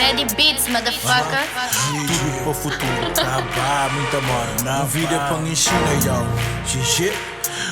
Ready Beats, motherfucker. Tudo para futuro acabar, muita mora na vida para ensina, yo. GG.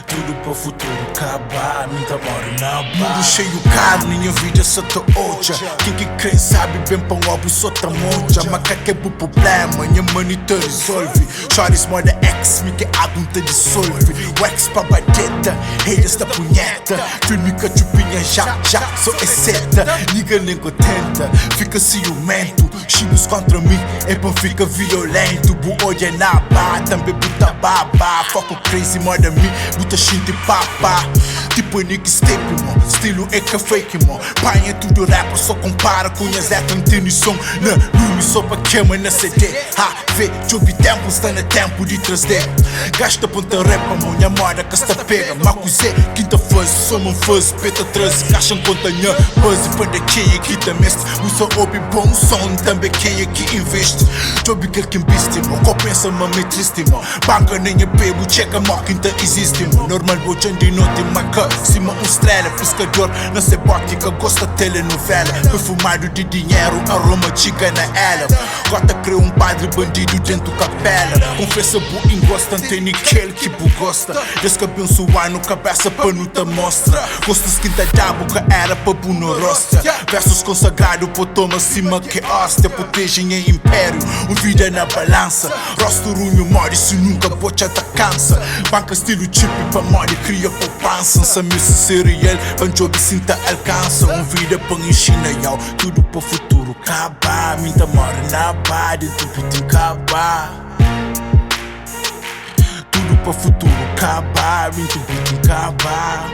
Tudo para futuro acabar, muita mora na barra. Mundo cheio caro, minha vida só tá oja. Quem que crê sabe bem para um álbum só tá monja. Macaca é o problema, minha money te resolve. Shorties more the X, me que álbum te dissolve. Wax pra badeta, haters da punheta. Filme com a chupinha já, só é seta. Niga nem contenta, fica ciumento. Chibos contra mim, é pra ficar violento. Bu olha na barra, também puta baba. Foco crazy more than me, buta shit de papa. Tipo Enaiex Step, mo, estilo é que fake, mo. Pai é tudo rapper, só compara com as som. Na lume só pra queima na CD. Ha, vê, chove tempo, está no tempo de 3D. Gasta ponta rapa, mo, minha moda que está pega. Macuzé, quinta fase, só não faz, peta 13. Caixa conta nha, buzz, panda quem é que tá mestre. Usa hobby, bom som, também quem é que investe. Job que quem viste, mo, compensa, mami, triste, mo. Banca nem é bebo, checa, mo, quinta existe, mo. Normal, bochão de noite, maca. Cima estrela, pescador, não sei bote que gosta de telenovela. Perfumado de dinheiro, aroma chica na ela. Gota criou um padre bandido dentro capela. Confessa bu engosta, não tem ninguém que bu gosta. Deus que abençoar no cabeça pra não te mostra. Gosta de quinta da boca era pra bu no rosta. Versos consagrados por toma cima que hóstia. Protegem em império, o vida na balança. Rosto runho morde se nunca bocha da cansa. Banca estilo chip pra morte cria poupança. Missa serial, banjobi sinta alcança. Vida pra ensina, yo. Tudo para futuro acabar. Minta mora na barra, dentro do acabar. Tudo para futuro acabar, minta acabar.